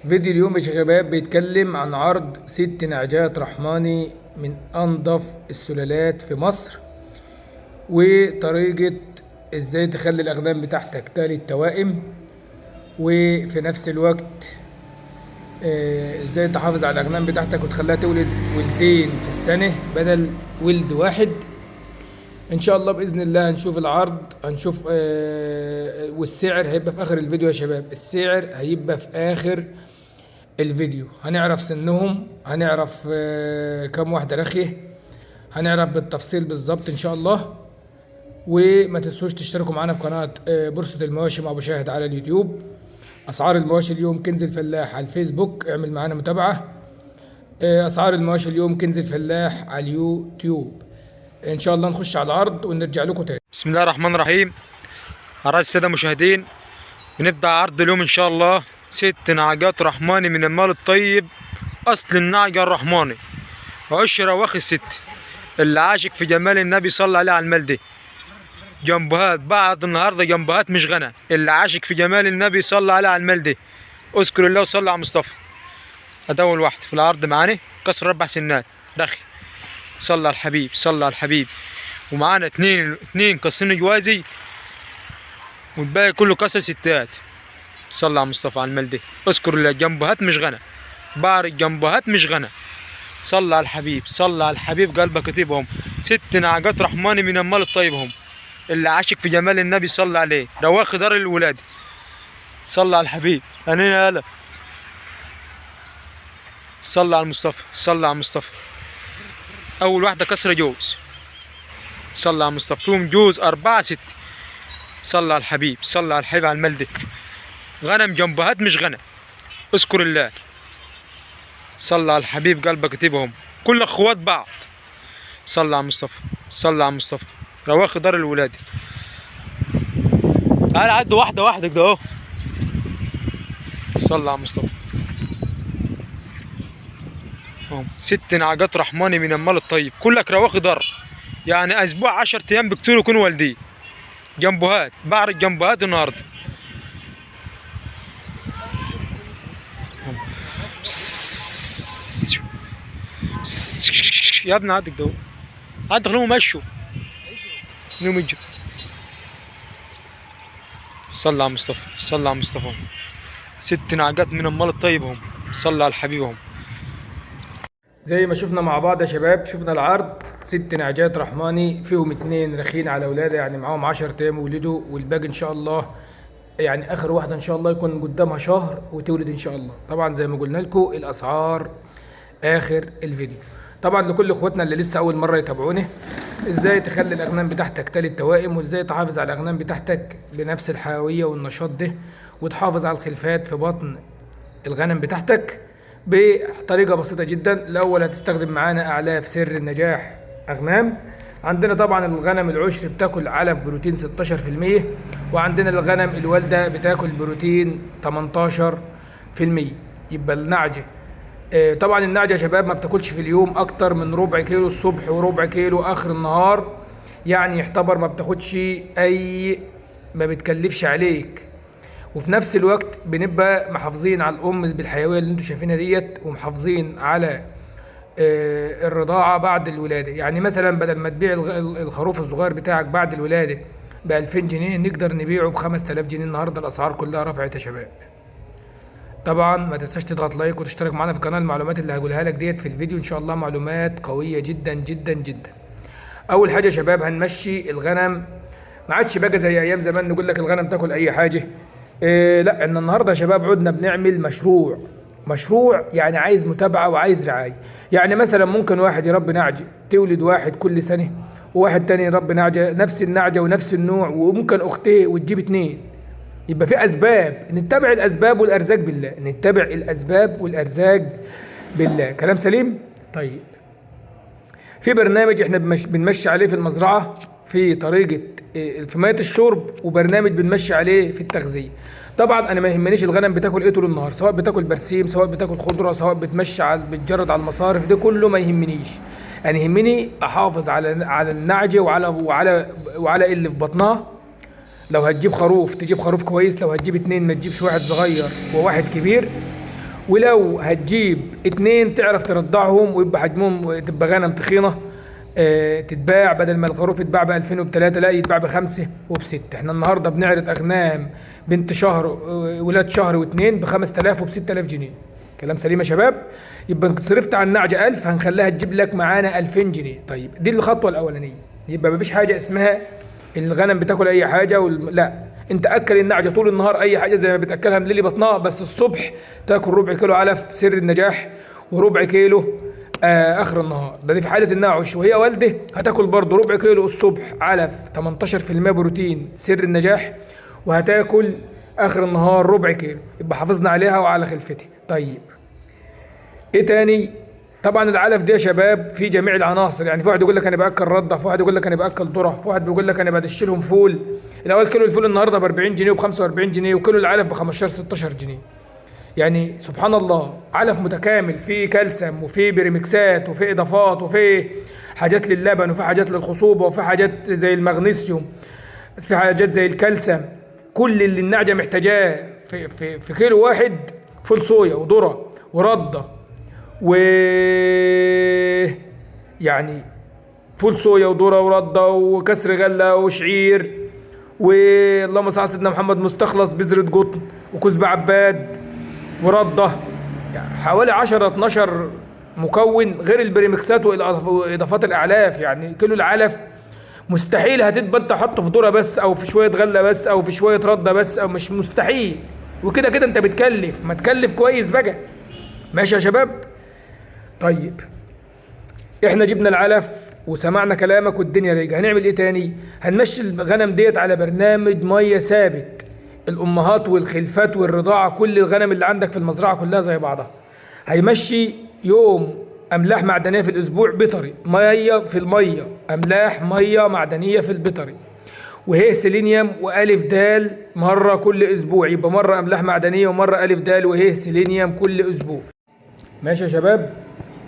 فيديو اليوم يا شباب بيتكلم عن عرض 6 نعجات رحماني من أنظف السلالات في مصر، وطريقة ازاي تخلي الأغنام بتاعتك تالت توائم، وفي نفس الوقت ازاي تحافظ على الأغنام بتاعتك وتخليها تولد ولدين في السنة بدل ولد واحد. ان شاء الله باذن الله هنشوف العرض، هنشوف والسعر هيبقى في اخر الفيديو يا شباب. السعر هيبقى في اخر الفيديو، هنعرف سنهم، هنعرف كم واحدة رخية، هنعرف بالتفصيل بالظبط ان شاء الله. وما تنسوش تشتركوا معانا في قناة بورصة المواشي مع ابو شاهد على اليوتيوب. اسعار المواشي اليوم كنز الفلاح على الفيسبوك، اعمل معانا متابعة. اسعار المواشي اليوم كنز الفلاح على اليوتيوب. ان شاء الله نخش على العرض ونرجع لكم تاني. بسم الله الرحمن الرحيم. أعزائي السادة المشاهدين، بنبدأ عرض اليوم إن شاء الله 6 نعجات رحماني من المال الطيب، أصل النعجة الرحماني، عشرة واخد 6. اللي عاشق في جمال النبي صلى عليه على المال دي. جنبهات بعد النهارده جنبهات مش غنى. اللي عاشق في جمال النبي صلى عليه على المال دي، اذكر الله وصلى على مصطفى. ده أول واحد في العرض معانا، كسر 4 سنات رخي. صلى على الحبيب، صلى على الحبيب. ومعانا اتنين قصين جوازي، والباقي كله كسر ستات. صلى على مصطفى على المال دي، اذكر الله. جنبهات مش غنى، بعرض جنبهات مش غنى. صلى على الحبيب، صلى على الحبيب، قلبك كتيبهم. 6 نعجات رحماني من المال الطيب هم. اللي عاشق في جمال النبي صلى عليه، رواخ دار الولاد. صلى على الحبيب، أنينا يالا. صلى على المصطفى، صلى على المصطفى. أول واحدة كسرة جوز. صلى على المصطفى، فيهم جوز 4 6. صلى على الحبيب، صلى على الحبيب على المال دي. غنم جنبهات مش غنى، اذكر الله. صلى على الحبيب، قلبك كتيبهم، كل اخوات بعض. صلى على المصطفى، صلى على المصطفى، رواخ دار الولاد. تعال عد واحدة واحدة كده اهو. صلى على المصطفى. 6 نعجات رحماني من المال الطيب، كلك رواخ دار، يعني اسبوع 10 ايام بكتير يكونوا والدين. جنبهات، بعرض جنبهات النهارده. يا ابني عدك ده، عدك خليهم يمشوا، خليهم يجوا. صلى على مصطفى، صلى على مصطفى. 6 نعجات من المال الطيب هم. صلى على الحبيب هم. زي ما شفنا مع بعض يا شباب، شفنا العرض 6 نعجات رحماني، فيهم 2 رخين على ولاده، يعني معاهم 10 ايام ولدوا، والباقي ان شاء الله يعني اخر واحده ان شاء الله يكون قدامها شهر وتولد ان شاء الله. طبعا زي ما قلنا لكم الاسعار اخر الفيديو. طبعا لكل اخواتنا اللي لسه اول مره يتابعوني، ازاي تخلي الاغنام بتاعتك تالت توائم، وازاي تحافظ على الاغنام بتاعتك بنفس الحيويه والنشاط ده، وتحافظ على الخلفات في بطن الغنم بتاعتك بطريقه بسيطه جدا. الاول هتستخدم معانا اعلاف سر النجاح اغنام. عندنا طبعا الغنم العشر بتاكل علف بروتين 16%، وعندنا الغنم الوالده بتاكل بروتين 18%. يبقى النعجه طبعا النعجه يا شباب ما بتاكلش في اليوم اكتر من ربع كيلو الصبح وربع كيلو اخر النهار، يعني يعتبر ما بتاخدش ما بتكلفش عليك. وفي نفس الوقت بنبقى محافظين على الام بالحيويه اللي انتم شايفينها ديت، ومحافظين على الرضاعه بعد الولاده. يعني مثلا بدل ما تبيع الخروف الصغير بتاعك بعد الولاده ب 2000 جنيه، نقدر نبيعه ب 5000 جنيه. النهارده الاسعار كلها رفعت يا شباب. طبعا ما تنساش تضغط لايك وتشترك معانا في قناه. المعلومات اللي هقولها لك ديت في الفيديو ان شاء الله معلومات قويه جدا جدا جدا. اول حاجه يا شباب هنمشي الغنم. ما عادش بقى زي ايام زمان نقول لك الغنم تاكل اي حاجه. لا، ان النهارده يا شباب عدنا بنعمل مشروع يعني عايز متابعه وعايز رعايه. يعني مثلا ممكن واحد يربي نعجه تولد واحد كل سنه، وواحد تاني يربي نعجه نفس النعجه ونفس النوع، وممكن اختين وتجيب 2. يبقى في اسباب، نتبع الاسباب والارزاق بالله، نتبع الاسباب والارزاق بالله. كلام سليم. طيب، في برنامج احنا بنمشي عليه في المزرعه في طريقه في ميه الشرب، وبرنامج بنمشي عليه في التغذيه. طبعا انا ما يهمنيش الغنم بتاكل ايه طول النهار، سواء بتاكل برسيم، سواء بتاكل خضره، سواء بتمشي بتجرد على المصارف، ده كله ما يهمنيش. انا يهمني احافظ على النعجه وعلى اللي في بطنها. لو هتجيب خروف تجيب خروف كويس، لو هتجيب 2 ما تجيبش واحد صغير وواحد كبير. ولو هتجيب 2 تعرف ترضعهم ويبقى حجمهم تبقى غنم تخينه، تتباع بدل ما الخروف يتباع ب 2000 وب3 لا يتباع ب5 وب6. احنا النهارده بنعرض اغنام بنت شهر ولاد شهر و2 ب5000 وب6000 جنيه. كلام سليم يا شباب. يبقى انت صرفت على النعجه 1000 هنخليها تجيب لك معانا 2000 جنيه. طيب دي الخطوه الاولانيه. يبقى مفيش حاجه اسمها الغنم بتاكل اي حاجه لا، انت اكل النعجه طول النهار اي حاجه زي ما بتاكلها مليلي بطنها، بس الصبح تاكل ربع كيلو علف سر النجاح وربع كيلو اخر النهار. ده دي في حاله النعش. وهي والده هتاكل برضه ربع كيلو الصبح علف 18% بروتين سر النجاح، وهتاكل اخر النهار ربع كيلو. يبقى حافظنا عليها وعلى خلفتها. طيب ايه تاني؟ طبعا العلف ده يا شباب في جميع العناصر. يعني في واحد يقول لك انا باكل رده، في واحد يقول لك انا باكل ذره، في واحد بيقول لك انا بدش لهم فول. الاول كيلو الفول النهارده ب 40 جنيه وب 45 جنيه، وكيلو العلف ب 15 16 جنيه. يعني سبحان الله، علف متكامل فيه كالسيوم وفيه بريمكسات وفيه اضافات وفيه حاجات للبن وفيه حاجات للخصوبه وفيه حاجات زي المغنيسيوم، في حاجات زي الكالسيوم. كل اللي النعجه محتاجاه في كيلو واحد. فول صويا وذره ورده يعني فول صويا وذره ورده وكسر غله وشعير، واللهم صل على سيدنا محمد مستخلص بذره قطن وكزب عباد ورده. يعني حوالي 10 12 مكون غير البريمكسات واضافات الاعلاف. يعني كيلو العلف مستحيل هتبقى انت حاطه في ذره بس او في شويه غله بس او في شويه رده بس، او مش مستحيل. وكده كده انت بتكلف، ما تكلف كويس بقى. ماشي يا شباب. طيب احنا جبنا العلف وسمعنا كلامك والدنيا رايقه، هنعمل ايه تاني؟ هنمشي الغنم ديت على برنامج ميه ثابت. الامهات والخلفات والرضاعه كل الغنم اللي عندك في المزرعه كلها زي بعضها. هيمشي يوم املاح معدنيه في الاسبوع بيطري، ميه في الميه، املاح ميه معدنيه في البيطري، وهي سيلينيوم والف دال مره كل اسبوع. يبقى مره املاح معدنيه ومره الف دال وهي سيلينيوم كل اسبوع. ماشي يا شباب.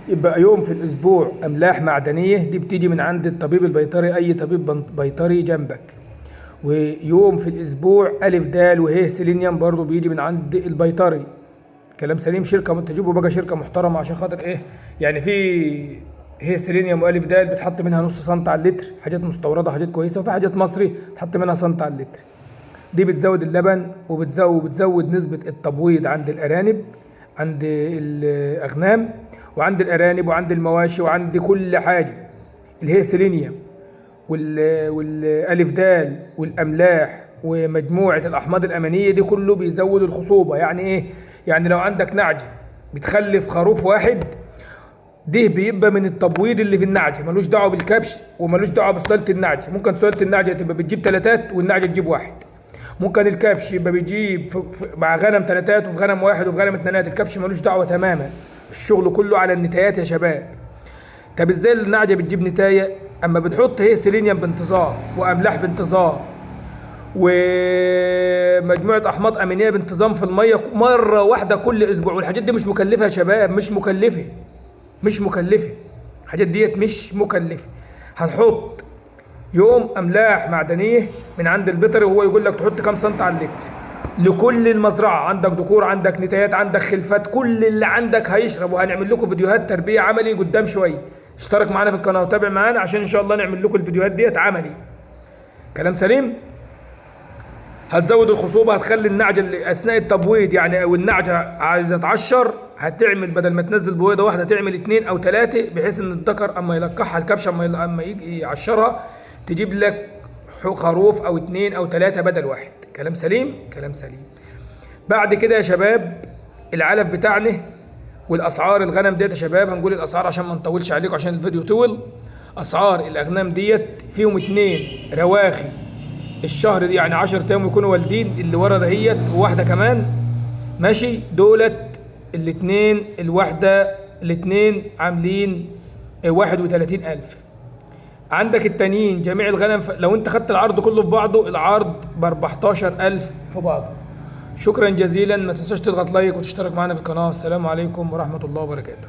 يبقى يوم في الاسبوع املاح معدنيه، دي بتيجي من عند الطبيب البيطري، اي طبيب بيطري جنبك. ويوم في الاسبوع الف دال وهي سيلينيوم برضو بيجي من عند البيطري. كلام سليم. شركه تجيبوا بقى شركه محترمه عشان خاطر ايه؟ يعني في هي سيلينيوم والف دال بتحط منها نص سنت على اللتر، حاجات مستورده حاجات كويسه، وفي حاجات مصري تحط منها سنت على اللتر. دي بتزود اللبن وبتزود نسبه التبويض عند الارانب، عند الاغنام وعند الارانب وعند المواشي وعند كل حاجه. اللي هي سيلينيوم والالف دال والاملاح ومجموعه الاحماض الامينيه دي كله بيزود الخصوبه. يعني ايه؟ يعني لو عندك نعجه بتخلف خروف واحد، ده بيبقى من التبويض اللي في النعجه، ملوش دعوه بالكبش وملوش دعوه بسلاله النعجه. ممكن سلاله النعجه تبقى بتجيب 3 والنعجه تجيب 1. ممكن الكبش يبقى بيجيب مع غنم 3 وفي غنم 1 وفي غنم 2. الكبش ملوش دعوه تماما. الشغل كله على النتايات يا شباب. طب ازاي النعجه بتجيب نتايه؟ اما بنحط هي سيلينيوم بانتظام واملاح بانتظام ومجموعه احماض امينيه بانتظام في الميه مره واحده كل اسبوع. والحاجات دي مش مكلفه يا شباب، مش مكلفه. الحاجات ديت مش مكلفه. هنحط يوم املاح معدنيه من عند البيطري، وهو يقول لك تحط كام سنت على اللتر لكل المزرعه. عندك ذكور، عندك نتايات، عندك خلفات، كل اللي عندك هيشرب. وهنعمل لكم فيديوهات تربيه عملي قدام شويه. اشترك معانا في القناه وتابع معانا عشان ان شاء الله نعمل لكم الفيديوهات ديت عملي. كلام سليم. هتزود الخصوبه، هتخلي النعجه اللي اثناء التبويض يعني والنعجه عايزه تعشر، هتعمل بدل ما تنزل بويضه واحده تعمل 2 أو 3، بحيث ان الذكر اما يلقحها الكبشه اما يجي يعشرها تجيب لك خروف او 2 أو 3 بدل 1. كلام سليم. بعد كده يا شباب العلف بتاعنا والاسعار الغنم ديت يا شباب. هنقول الاسعار عشان ما نطولش عليكم عشان الفيديو طول. اسعار الاغنام ديت فيهم 2 رواخي الشهر دي، يعني 10 ايام يكونوا والدين، اللي ورا دهيت وواحده كمان. ماشي. دولت الاثنين الواحده الاثنين عاملين 31,000. عندك التانيين جميع الغنم لو انت خدت العرض كله في بعضه، العرض ب 14,000 في بعضه. شكرا جزيلا. ما تنساش تضغط لايك وتشترك معنا في القناه. السلام عليكم ورحمه الله وبركاته.